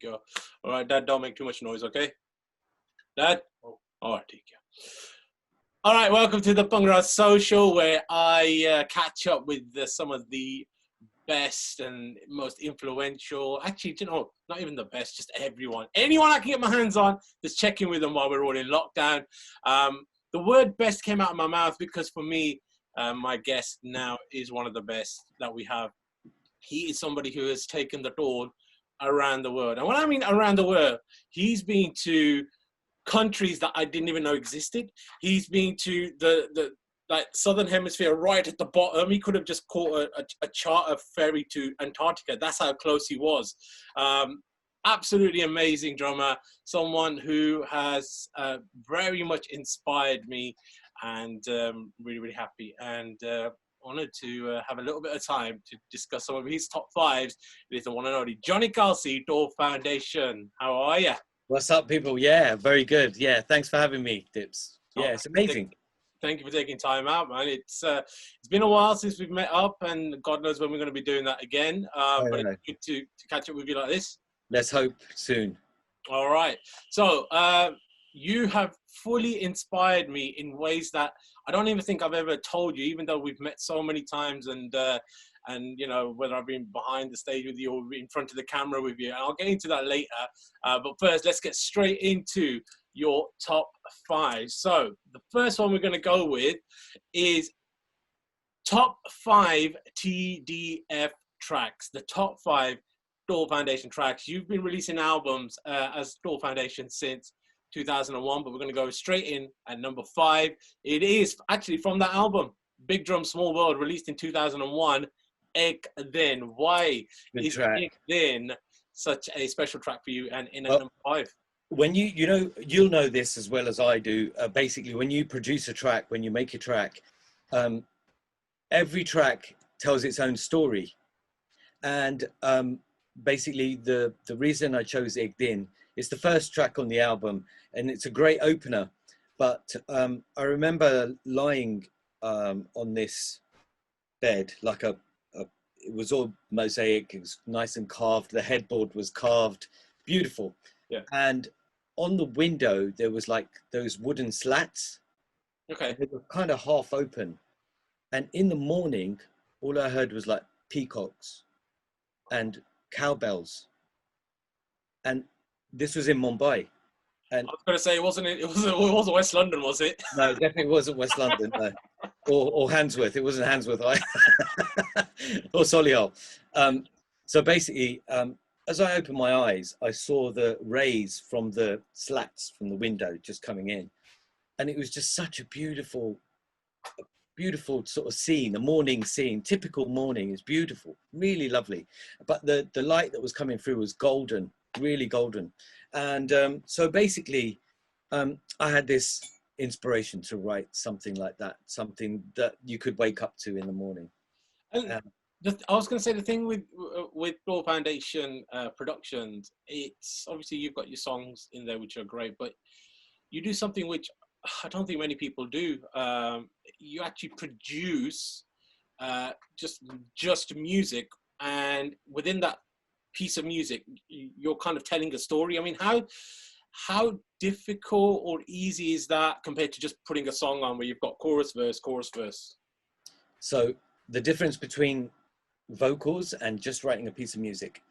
go. All right, Dad, don't make too much noise, okay? Dad? Oh, all right, take care. All right, welcome to the Bhangra Social, where I catch up with some of the best and most influential, actually, you know, not even the best, just anyone I can get my hands on, just checking with them while we're all in lockdown. The word best came out of my mouth because for me, my guest now is one of the best that we have. He is somebody who has taken the Dhol around the world. And when I mean around the world, he's been to countries that I didn't even know existed. He's been to the like southern hemisphere, right at the bottom. He could have just caught a charter ferry to Antarctica. That's how close he was. Absolutely amazing drummer, someone who has very much inspired me, and really happy and honored to have a little bit of time to discuss some of his top fives with the one and only Johnny Kalsi, Dhol Foundation. How are you? What's up, people? Yeah, very good. Yeah, thanks for having me, Dips. Yeah, it's amazing. Thank you for taking time out, man. It's been a while since we've met up, and God knows when we're going to be doing that again. But it's good to catch up with you like this. Let's hope soon. All right. So you have fully inspired me in ways that I don't even think I've ever told you, even though we've met so many times, and you know, whether I've been behind the stage with you or in front of the camera with you. And I'll get into that later. But first, let's get straight into your top five. So the first one we're going to go with is top 5 TDF tracks, the top 5 Dhol Foundation tracks. You've been releasing albums as Dhol Foundation since 2001, but we're going to go straight in at number 5. It is actually from that album, Big Drum Small World, released in 2001. Ek Din. Why is Ek Din such a special track for you and in at number 5? When you'll know this as well as I do. Basically, when you produce a track, when you make a track, every track tells its own story. And basically, the reason I chose Ek Din, it's the first track on the album, and it's a great opener. But I remember lying on this bed, like it was all mosaic. It was nice and carved. The headboard was carved, beautiful. Yeah. And on the window, there was like those wooden slats. Okay. They were kind of half open. And in the morning, all I heard was like peacocks and cowbells. And this was in Mumbai. And I was going to say, it wasn't West London, was it? No, it definitely wasn't West London. No. Or Handsworth. It wasn't Handsworth. Or Solihull. So basically, as I opened my eyes, I saw the rays from the slats from the window just coming in. And it was just such a beautiful sort of scene, a morning scene, typical morning. Is beautiful, really lovely. But the light that was coming through was golden, really golden. And so basically, I had this inspiration to write something like that, something that you could wake up to in the morning. And I was going to say, the thing with Dhol Foundation productions, it's obviously you've got your songs in there which are great, but you do something which I don't think many people do. You actually produce just music, and within that piece of music, you're kind of telling a story. I mean, how difficult or easy is that compared to just putting a song on where you've got chorus, verse, chorus, verse? So the difference between vocals and just writing a piece of music.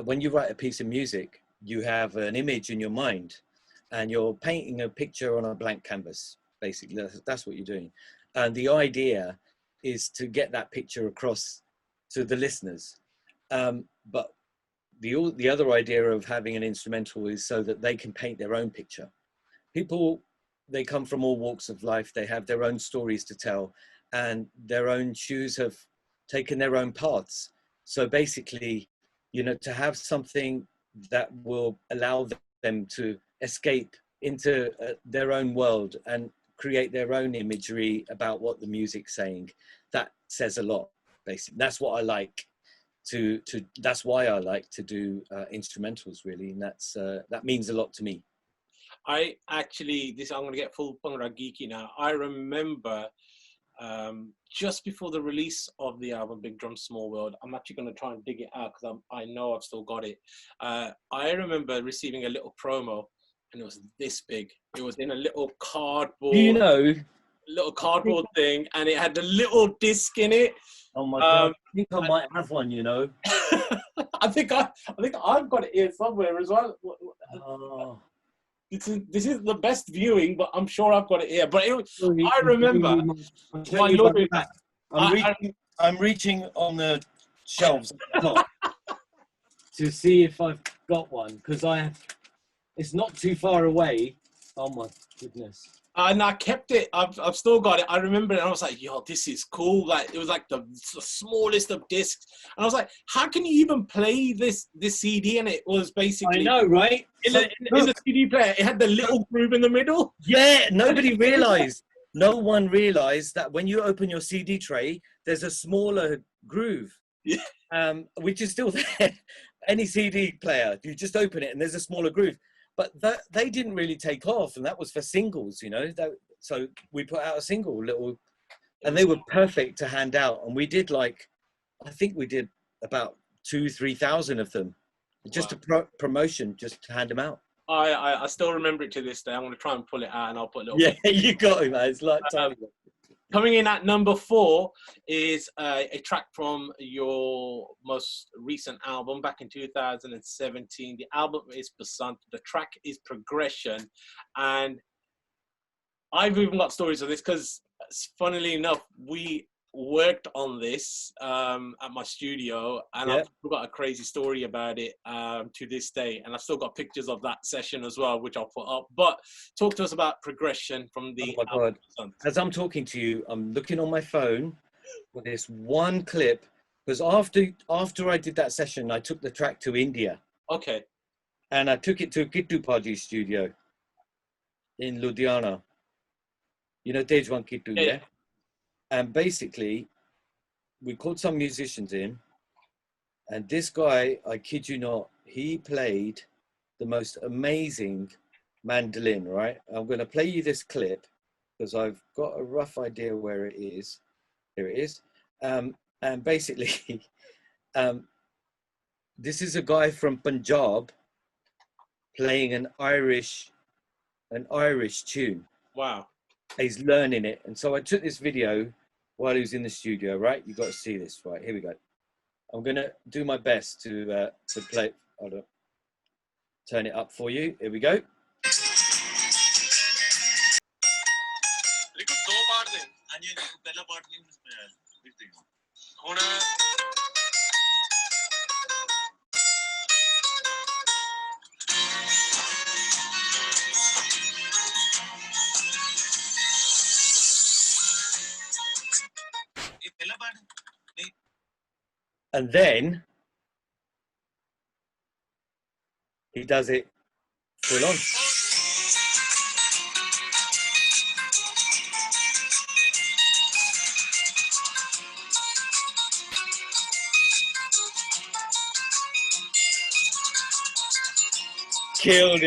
When you write a piece of music, you have an image in your mind and you're painting a picture on a blank canvas, basically. That's what you're doing. And the idea is to get that picture across to the listeners. But the other idea of having an instrumental is so that they can paint their own picture. People, they come from all walks of life. They have their own stories to tell, and their own shoes have taken their own paths. So basically, you know, to have something that will allow them to escape into their own world and create their own imagery about what the music's saying, that says a lot, basically. That's what I like that's why I like to do instrumentals, really, and that means a lot to me. I'm going to get full Bhangra geeky now. I remember just before the release of the album Big Drum Small World. I'm actually going to try and dig it out because I know I've still got it. I remember receiving a little promo, and it was this big. It was in a little cardboard, thing, and it had the little disc in it. Oh my God! I think I might have one. I think I've got it here somewhere as well. Oh. This is the best viewing, but I'm sure I've got it here. But I remember, I'm reaching on the shelves to see if I've got one, because it's not too far away. Oh my goodness. And I kept it. I've still got it. I remember it, and I was like, "Yo, this is cool!" Like, it was like the smallest of discs, and I was like, "How can you even play this CD?" And it was basically, I know, right? In the CD player, it had the little groove in the middle. Yeah, nobody realized. No one realized that when you open your CD tray, there's a smaller groove, which is still there. Any CD player, you just open it, and there's a smaller groove. But they didn't really take off, and that was for singles, so we put out a single little, and they were perfect to hand out. And we did I think we did about 2,000-3,000 of them, just a promotion, just to hand them out. I still remember it to this day. I'm going to try and pull it out, and I'll put a little. Yeah, you got it, man. It's like time. Coming in at number 4 is a track from your most recent album back in 2017. The album is Basant. The track is Progression. And I've even got stories of this because, funnily enough, we worked on this at my studio, and I've got a crazy story about it to this day, and I've still got pictures of that session as well, which I'll put up. But talk to us about Progression from the album. As I'm talking to you, I'm looking on my phone for this one clip, because after I did that session, I took the track to India. Okay. And I took it to Kittu Paji's studio in Ludhiana. Tejwan Kittu, yeah? And basically, we called some musicians in, and this guy, I kid you not, he played the most amazing mandolin, right? I'm going to play you this clip because I've got a rough idea where it is. Here it is. And basically, this is a guy from Punjab playing an Irish tune. Wow. He's learning it. And so I took this video while he was in the studio, right? You got to see this, right? Here we go. I'm going to do my best to play. Hold on. Turn it up for you. Here we go. And then he does it full on. Killed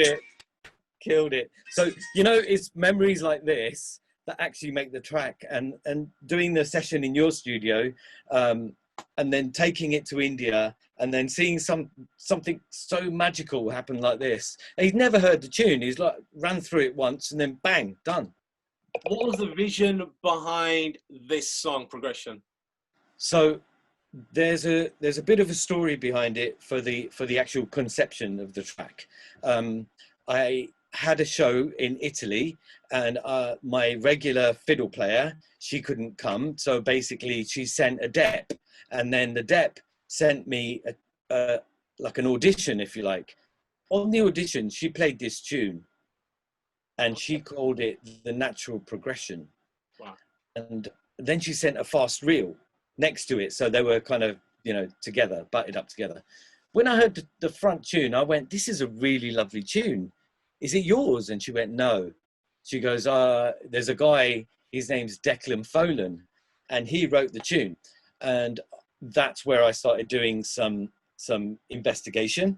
it. So, it's memories like this that actually make the track, and doing the session in your studio, and then taking it to India, and then seeing something so magical happen like this. And he'd never heard the tune. He's ran through it once, and then bang, done. What was the vision behind this song, Progression? So there's a bit of a story behind it for the actual conception of the track. I had a show in Italy, and my regular fiddle player, she couldn't come, so basically she sent a dep, and then the dep sent me like an audition, if you like. On the audition, she played this tune, and she called it The Natural Progression. Wow. And then she sent a fast reel next to it, so they were kind of together, butted up together. When I heard the front tune, I went, this is a really lovely tune. Is it yours? And she went, no. She goes, there's a guy, his name's Declan Folan, and he wrote the tune. And that's where I started doing some investigation.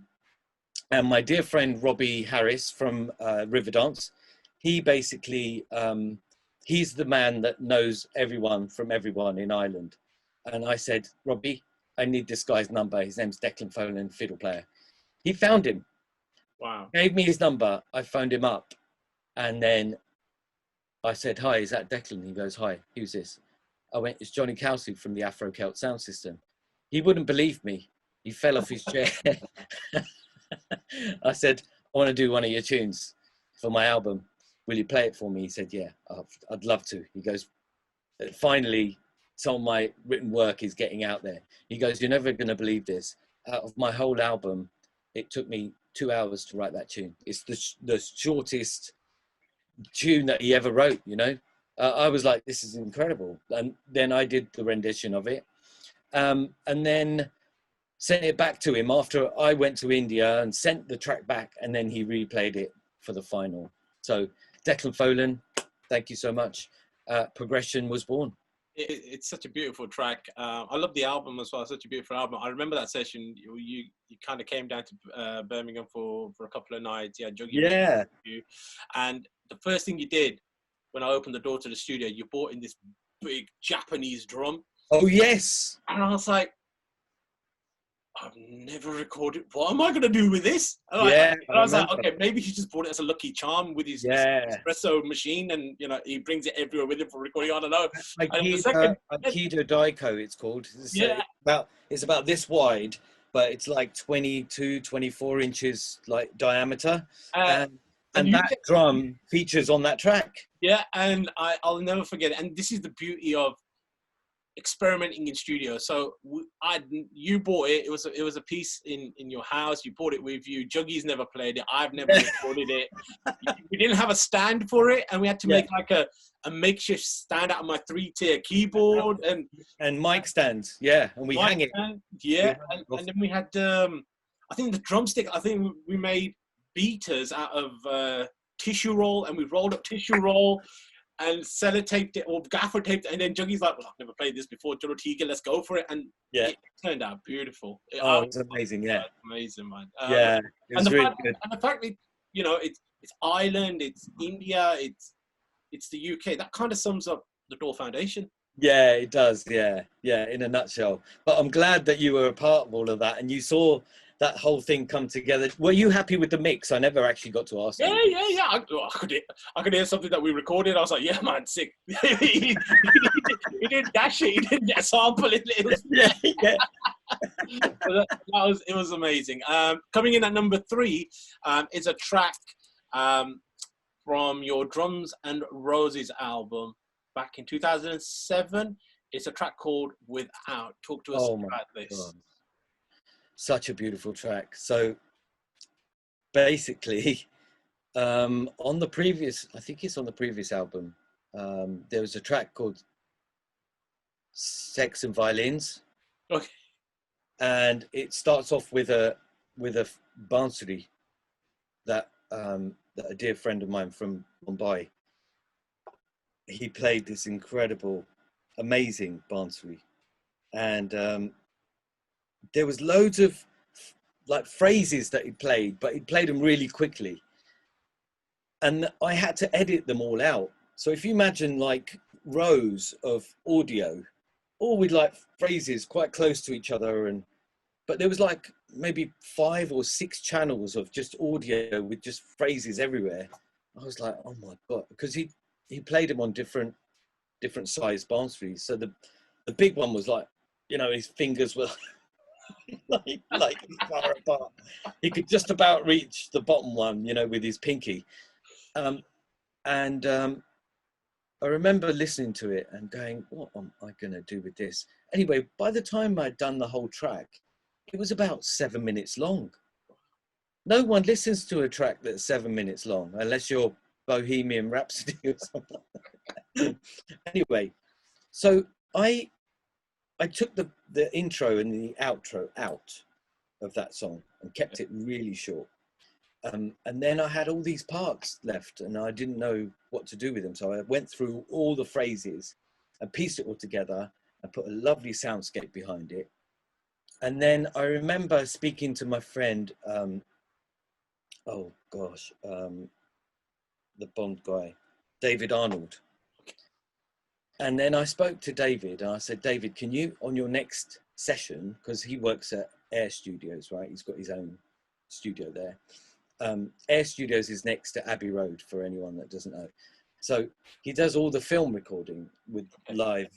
And my dear friend Robbie Harris from Riverdance, he basically he's the man that knows everyone from everyone in Ireland. And I said, Robbie, I need this guy's number. His name's Declan Folan, fiddle player. He found him. Wow. Gave me his number. I phoned him up. And then I said, hi, is that Declan? He goes, hi, who's this? I went, it's Johnny Kalsi from the Afro Celt sound system. He wouldn't believe me. He fell off his chair. I said, I want to do one of your tunes for my album. Will you play it for me? He said, yeah, I'd love to. He goes, finally, some of my written work is getting out there. He goes, you're never going to believe this. Out of my whole album, it took me 2 hours to write that tune. It's the shortest tune that he ever wrote, you know. I was like, this is incredible. And then I did the rendition of it. And then sent it back to him after I went to India and sent the track back, and then he replayed it for the final. So Declan Folan, thank you so much. Progression was born. It's such a beautiful track. I love the album as well. Such a beautiful album. I remember that session. You kind of came down to Birmingham for a couple of nights. Yeah, Yeah. And the first thing you did when I opened the door to the studio, you brought in this big Japanese drum. Oh yes. And I was like, I've never recorded. What am I going to do with this? And I was like, okay, maybe he just brought it as a lucky charm with his espresso machine, and you know he brings it everywhere with him for recording. I don't know. Aikido Daiko, it's called. It's about this wide, but it's like 22, 24 inches like diameter, and that drum features on that track. Yeah, and I'll never forget it. And this is the beauty of experimenting in studio. So you bought it. It was a piece in your house. You brought it with you. Juggy's never played it. I've never recorded it. We didn't have a stand for it, and we had to make like a makeshift stand out of my 3-tier keyboard and mic stands. Yeah, and we hang it. And then we had I think the drumstick. I think we made beaters out of tissue roll, and we rolled up tissue roll and sellotaped it or gaffer taped it, and then Juggy's like, well, I've never played this before, Dorotiga, let's go for it. And it turned out beautiful. It's amazing, amazing, man. It was really good. And the fact that, you know, it's Ireland, it's India, it's the UK, that kind of sums up the Dhol Foundation. Yeah, it does, yeah, in a nutshell. But I'm glad that you were a part of all of that, and you saw that whole thing come together. Were you happy with the mix? I never actually got to ask you. Yeah. I could hear something that we recorded. I was like, yeah, man, sick. He didn't dash it. He didn't get a sample. It was amazing. Coming in at number 3 is a track from your Drums and Roses album back in 2007. It's a track called Without. Talk to us about this. God. Such a beautiful track. So basically, on the previous, I think it's on the previous album, there was a track called Sex and Violins. Okay. And it starts off with a bansuri that a dear friend of mine from Mumbai, he played this incredible, amazing bansuri. And there was loads of like phrases that he played, but he played them really quickly. And I had to edit them all out. So if you imagine like rows of audio, all with like phrases quite close to each other, but there was like maybe 5 or 6 channels of just audio with just phrases everywhere. I was like, oh my God, because he played them on different size bansuris. So the big one was like, you know, his fingers were like far apart. He could just about reach the bottom one, you know, with his pinky. I remember listening to it and going, what am I going to do with this? Anyway, by the time I'd done the whole track, it was about 7 minutes long. No one listens to a track that's 7 minutes long, unless you're Bohemian Rhapsody or something. Anyway, so I took the intro and the outro out of that song and kept it really short. And then I had all these parts left and I didn't know what to do with them. So I went through all the phrases and pieced it all together and put a lovely soundscape behind it. And then I remember speaking to my friend, the Bond guy, David Arnold. And then I spoke to David and I said, David, can you, on your next session, because he works at Air Studios, right? He's got his own studio there. Air Studios is next to Abbey Road, for anyone that doesn't know. So he does all the film recording with live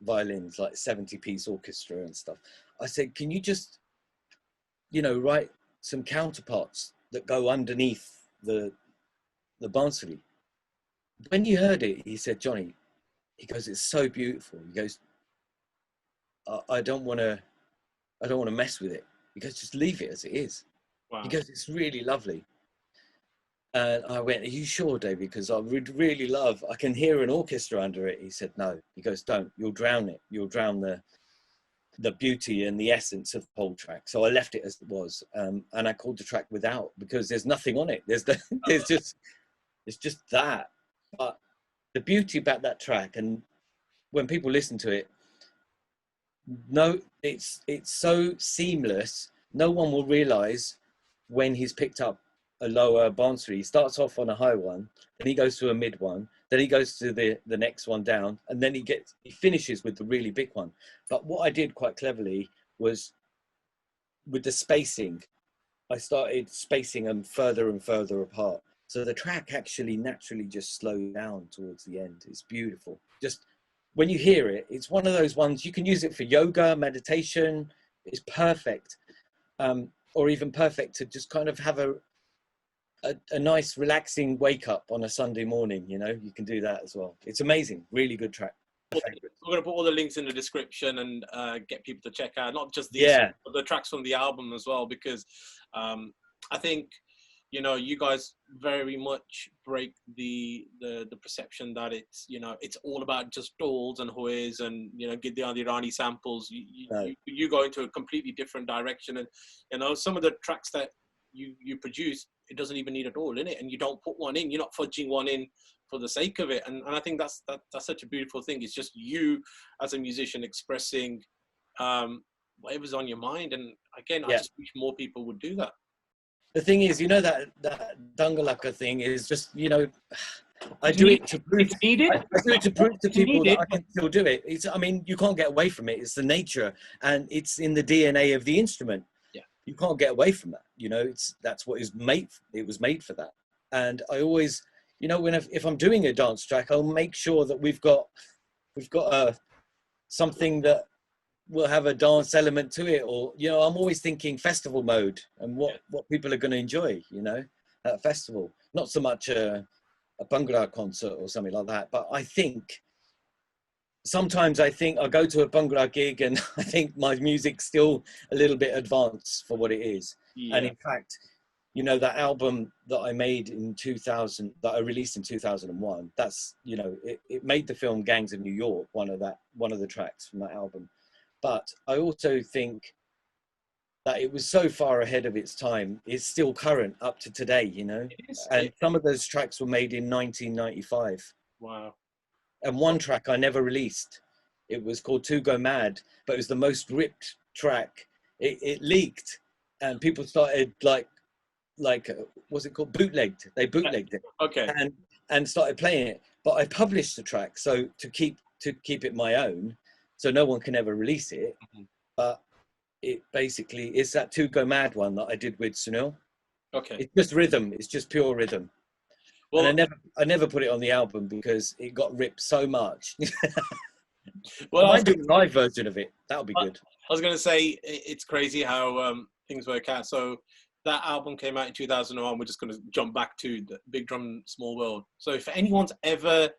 violins, like 70-piece orchestra and stuff. I said, can you just, you know, write some counterparts that go underneath the Bansuri? When you heard it, he said, Johnny, he goes, it's so beautiful. He goes, I don't want to mess with it. He goes, just leave it as it is. Wow. He goes, it's really lovely. And I went, are you sure, David? Because I would really love, I can hear an orchestra under it. He said, no. He goes, don't, you'll drown it. You'll drown the beauty and the essence of the whole track. So I left it as it was. And I called the track Without, because there's nothing on it. It's just that. But the beauty about that track, and when people listen to it, no, it's so seamless. No one will realize when he's picked up a lower Bansuri. He starts off on a high one, then he goes to a mid one, then he goes to the next one down, and then he finishes with the really big one. But what I did quite cleverly was, with the spacing, I started spacing them further and further apart. So the track actually naturally just slowed down towards the end. It's beautiful. Just when you hear it, it's one of those ones, you can use it for yoga, meditation. It's perfect. Or even perfect to just kind of have a nice relaxing wake up on a Sunday morning. You know, you can do that as well. It's amazing. Really good track. We're going to put all the links in the description and get people to check out, not just these, but the tracks from the album as well, because I think, you know, you guys very much break the perception that it's, you know, it's all about just dhols and hoys and, you know, Gidyan Irani samples. You go into a completely different direction, and, you know, some of the tracks that you produce, it doesn't even need a dhol in it, and you don't put one in. You're not fudging one in for the sake of it, and I think that's such a beautiful thing. It's just you as a musician expressing whatever's on your mind, and again, I just wish more people would do that. The thing is, you know, that Dangalaka thing is just, you know, I do it to prove, I do it to prove to people that I can still do it. I mean, you can't get away from it. It's the nature, and it's in the DNA of the instrument. Yeah, you can't get away from that. You know, that's what is made. It was made for that. And I always, you know, if I'm doing a dance track, I'll make sure that we've got something that will have a dance element to it, or, you know, I'm always thinking festival mode and what people are going to enjoy, you know, at a festival. Not so much a Bhangra concert or something like that, but I think sometimes I go to a Bhangra gig and I think my music's still a little bit advanced for what it is. And in fact, you know, that album that I made in 2000, that I released in 2001, that's, you know, it made the film Gangs of New York, one of the tracks from that album. But I also think that it was so far ahead of its time. It's still current up to today, you know. And some of those tracks were made in 1995. Wow. And one track I never released. It was called To Go Mad, but it was the most ripped track. It leaked, and people started like what's it called? Bootlegged. They bootlegged it. Okay. And started playing it. But I published the track, so to keep it my own, so no one can ever release it. But it basically is that To Go Mad one that I did with Sunil. Okay. It's just rhythm. It's just pure rhythm. Well, and I never put it on the album because it got ripped so much. Well, I might do a live version of it. That would be good. I was going to say, it's crazy how things work out. So that album came out in 2001. We're just going to jump back to the Big Drum Small World. So if anyone's ever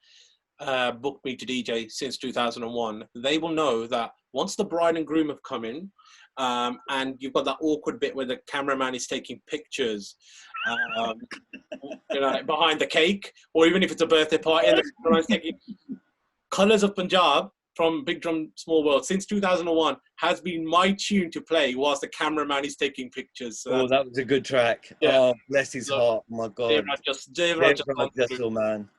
booked me to DJ since 2001, they will know that once the bride and groom have come in, and you've got that awkward bit where the cameraman is taking pictures, you know, behind the cake, or even if it's a birthday party and the cameraman's taking Colours of Punjab from Big Drum Small World since 2001 has been my tune to play whilst the cameraman is taking pictures. So that was a good track. Yeah. Oh, bless his heart. Oh my God. Devraj, man.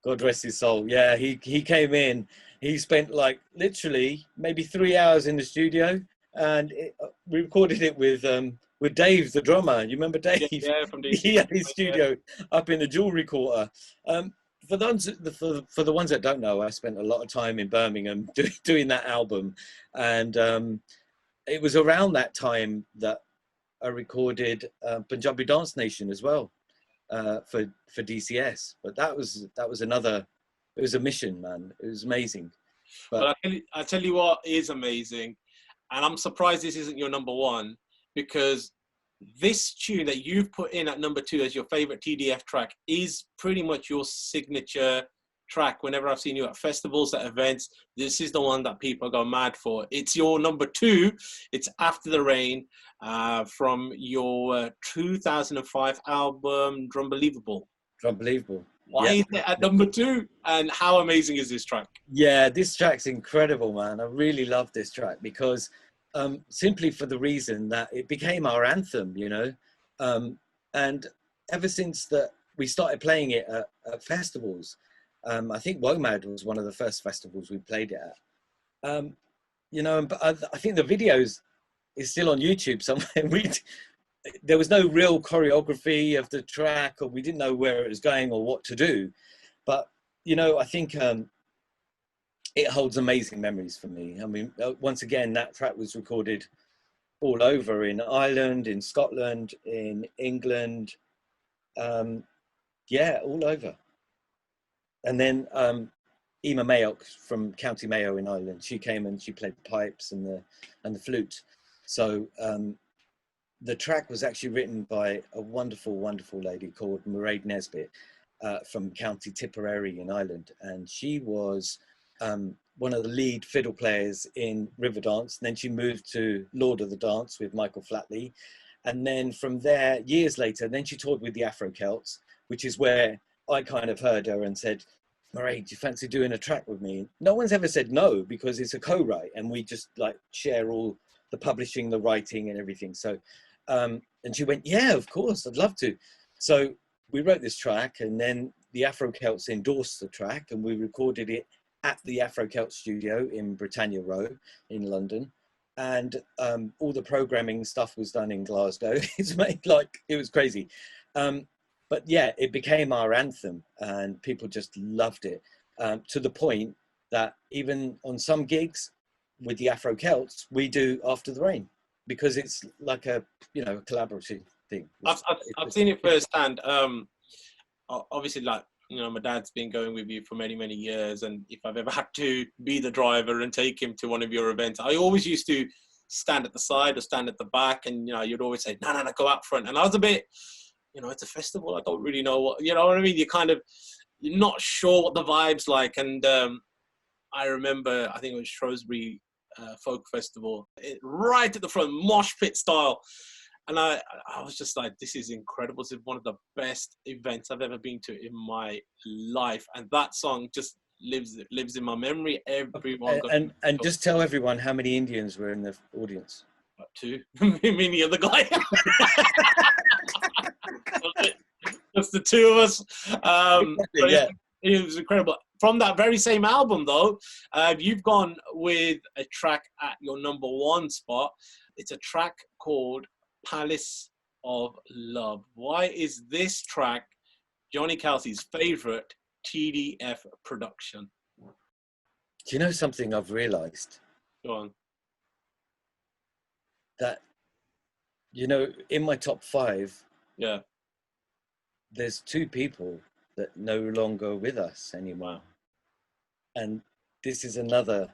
God rest his soul. Yeah, he came in. He spent like literally maybe 3 hours in the studio, and we recorded it with Dave, the drummer. You remember Dave? Yeah, from Dave. He had his studio up in the jewelry quarter. for the ones that don't know, I spent a lot of time in Birmingham doing that album, and it was around that time that I recorded Punjabi Dance Nation as well for DCS. But that was another. It was a mission, man. It was amazing. But I tell you what is amazing, and I'm surprised this isn't your number one, because this tune that you've put in at number 2 as your favorite TDF track is pretty much your signature track. Whenever I've seen you at festivals, at events, this is the one that people go mad for. It's your number 2. It's After the Rain from your 2005 album, Drumbelievable. Unbelievable. Why is it at number 2? And how amazing is this track? Yeah, this track's incredible, man. I really love this track because simply for the reason that it became our anthem, you know. And ever since that we started playing it at festivals, I think WOMAD was one of the first festivals we played it at. You know, but I think the videos is still on YouTube somewhere. There was no real choreography of the track, or we didn't know where it was going or what to do. But, you know, I think it holds amazing memories for me. I mean, once again, that track was recorded all over, in Ireland, in Scotland, in England. Yeah, all over. And then Emma Mayock from County Mayo in Ireland, she came and she played the pipes and the flute. So the track was actually written by a wonderful, wonderful lady called Mairead Nesbitt from County Tipperary in Ireland. And she was one of the lead fiddle players in Riverdance. And then she moved to Lord of the Dance with Michael Flatley. And then from there, years later, then she toured with the Afro Celts, which is where I kind of heard her and said, Mairead, do you fancy doing a track with me? No one's ever said no, because it's a co-write and we just like share all the publishing, the writing and everything. So, and she went, yeah, of course, I'd love to. So we wrote this track, and then the Afro Celts endorsed the track, and we recorded it at the Afro Celt studio in Britannia Row in London. And all the programming stuff was done in Glasgow. It's made like, it was crazy. But yeah, it became our anthem, and people just loved it, to the point that even on some gigs with the Afro Celts, we do After the Rain, because it's like a, you know, a collaborative thing. I've seen it firsthand. Obviously, like, you know, my dad's been going with you for many, many years, and if I've ever had to be the driver and take him to one of your events, I always used to stand at the side or stand at the back, and, you know, you'd always say, no, go out front. And I was a bit, you know, it's a festival, I don't really know what, you know what I mean? You're not sure what the vibe's like. And I remember, I think it was Shrewsbury Folk Festival, right at the front, mosh pit style. And I was just like, this is incredible. This is one of the best events I've ever been to in my life. And that song just lives in my memory. Everyone and just tell everyone how many Indians were in the audience. About 2. Me and the other guy. Just the 2 of us. Yeah. It was incredible. From that very same album, though, you've gone with a track at your number 1 spot. It's a track called Palace of Love. Why is this track Johnny Kalsi's favorite TDF production? Do you know something I've realized? Go on. That, you know, in my top 5, yeah, there's 2 people that no longer with us anymore. Wow. And this is another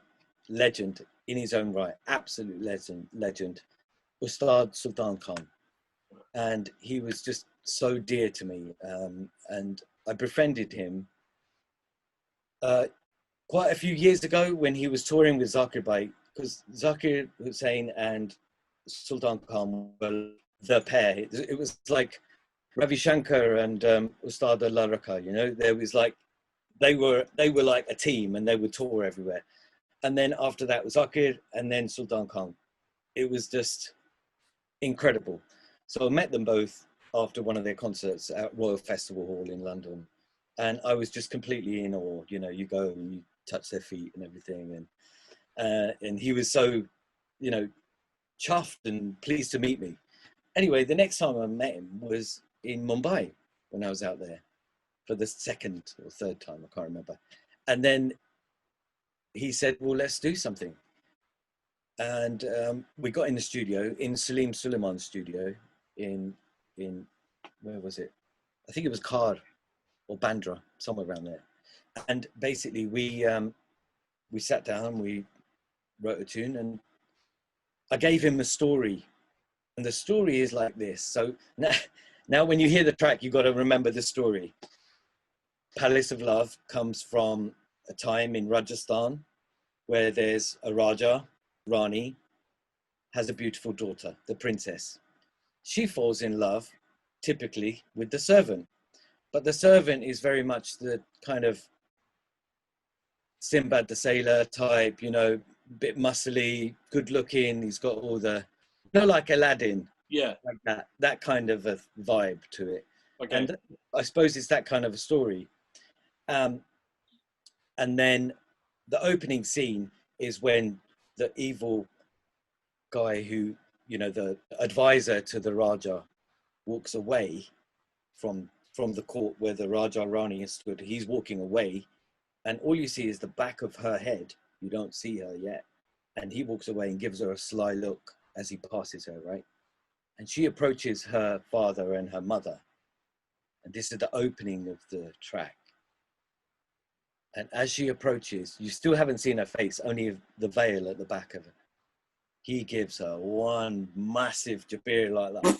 legend in his own right, absolute legend, Ustad Sultan Khan. And he was just so dear to me. And I befriended him quite a few years ago when he was touring with Zakir Bhai, because Zakir Hussain and Sultan Khan were the pair. It was like Ravi Shankar and Ustad Allah Rakha, you know, there was like, they were like a team, and they would tour everywhere. And then after that was Zakir, and then Sultan Khan. It was just incredible. So I met them both after one of their concerts at Royal Festival Hall in London. And I was just completely in awe. You know, you go and you touch their feet and everything. And he was so, you know, chuffed and pleased to meet me. Anyway, the next time I met him was in Mumbai when I was out there. for the second or third time, I can't remember. And then he said, well, let's do something. And we got in the studio, in Salim Sulaiman's studio in where was it? I think it was Khar or Bandra, somewhere around there. And basically we sat down, we wrote a tune, and I gave him a story. And the story is like this. So now when you hear the track, you've got to remember the story. Palace of Love comes from a time in Rajasthan where there's a Raja, Rani, has a beautiful daughter, the princess. She falls in love, typically, with the servant. But the servant is very much the kind of Sinbad the Sailor type, you know, bit muscly, good looking. He's got all the, you know, like Aladdin. Yeah. Like that kind of a vibe to it. Okay. And I suppose it's that kind of a story. And then the opening scene is when the evil guy who, you know, the advisor to the Raja walks away from the court where the Raja Rani is stood. He's walking away, and all you see is the back of her head. You don't see her yet. And he walks away and gives her a sly look as he passes her, right? And she approaches her father and her mother. And this is the opening of the track. And as she approaches, you still haven't seen her face, only the veil at the back of her. He gives her one massive jabir like that.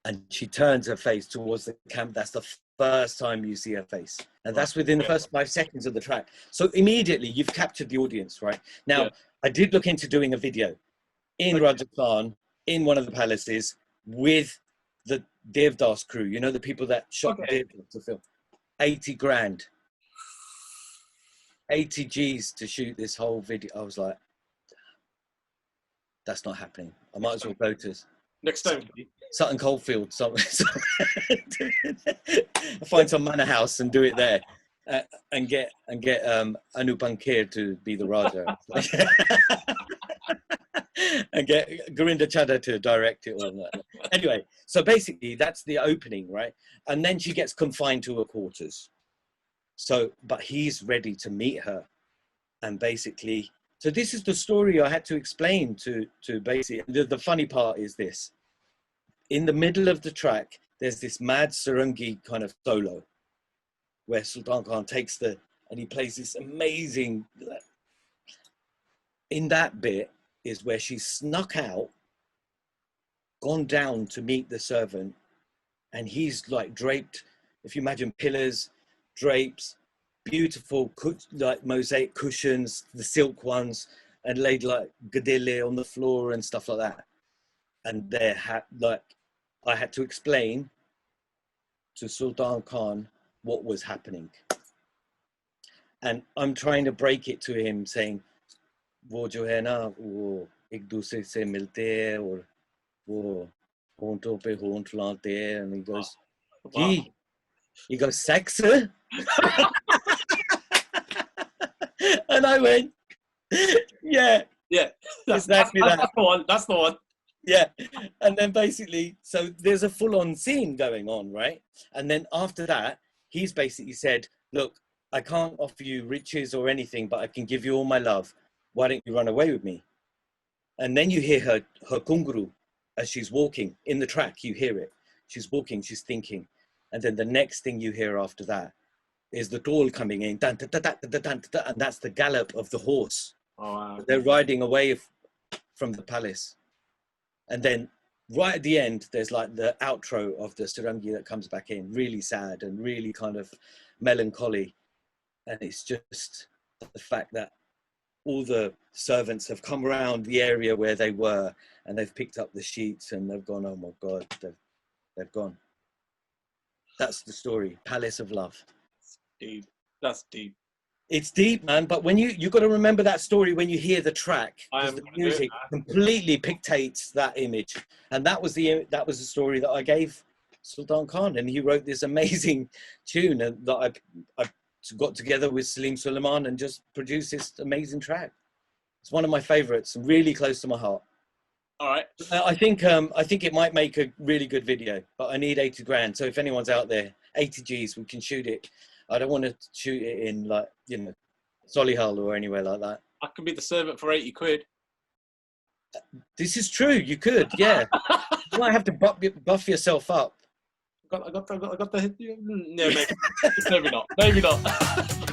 And she turns her face towards the camp. That's the first time you see her face. And that's within the first 5 seconds of the track. So immediately you've captured the audience, right? Now, I did look into doing a video in Rajasthan, in one of the palaces, with the Devdas crew. You know, the people that shot Devdas to film. 80 grand. 80 G's to shoot this whole video. I was like, that's not happening. I might as well go to next time Sutton Coldfield, somewhere. Find some manor house and do it there, and get Anu Bankir to be the Raja, and get Gurinder Chadha to direct it all. That. Anyway, so basically that's the opening, right? And then she gets confined to her quarters. So, but he's ready to meet her, and basically, so this is the story I had to explain to basically, the funny part is this. In the middle of the track, there's this mad Sarangi kind of solo where Sultan Khan takes and he plays this amazing, in that bit is where she's snuck out, gone down to meet the servant, and he's like draped, if you imagine pillars, drapes, beautiful like mosaic cushions, the silk ones, and laid like gadille on the floor and stuff like that. And I had to explain to Sultan Khan what was happening. And I'm trying to break it to him, saying, "वो जो है ना, वो एक दूसरे से मिलते हैं और वो होंठों पे होंठ लाते हैं." And he goes, he goes, "Sex?" And I went, yeah, exactly that. That's the one. That's the one. Yeah. And then basically, so there's a full-on scene going on, right? And then after that, he's basically said, "Look, I can't offer you riches or anything, but I can give you all my love. Why don't you run away with me?" And then you hear her kunguru as she's walking in the track. You hear it. She's walking, she's thinking. And then the next thing you hear after that is the dhol coming in, and that's the gallop of the horse. Oh, wow. They're riding away from the palace. And then right at the end, there's like the outro of the Sarangi that comes back in, really sad and really kind of melancholy. And it's just the fact that all the servants have come around the area where they were, and they've picked up the sheets and they've gone, "Oh my God, they've gone." That's the story, Palace of Love. Deep. That's deep. It's deep, man. But when you got to remember that story when you hear the track, because the music completely dictates that image. And that was the story that I gave Sultan Khan, and he wrote this amazing tune that I got together with Salim Sulaiman and just produced this amazing track. It's one of my favorites and really close to my heart. All right. I think it might make a really good video, but I need 80 grand. So if anyone's out there, 80 G's, we can shoot it. I don't want to shoot it in like, you know, Solihull or anywhere like that. I can be the servant for 80 quid. This is true. You could, yeah. You might have to buff yourself up. I got the. No, maybe not. Maybe not.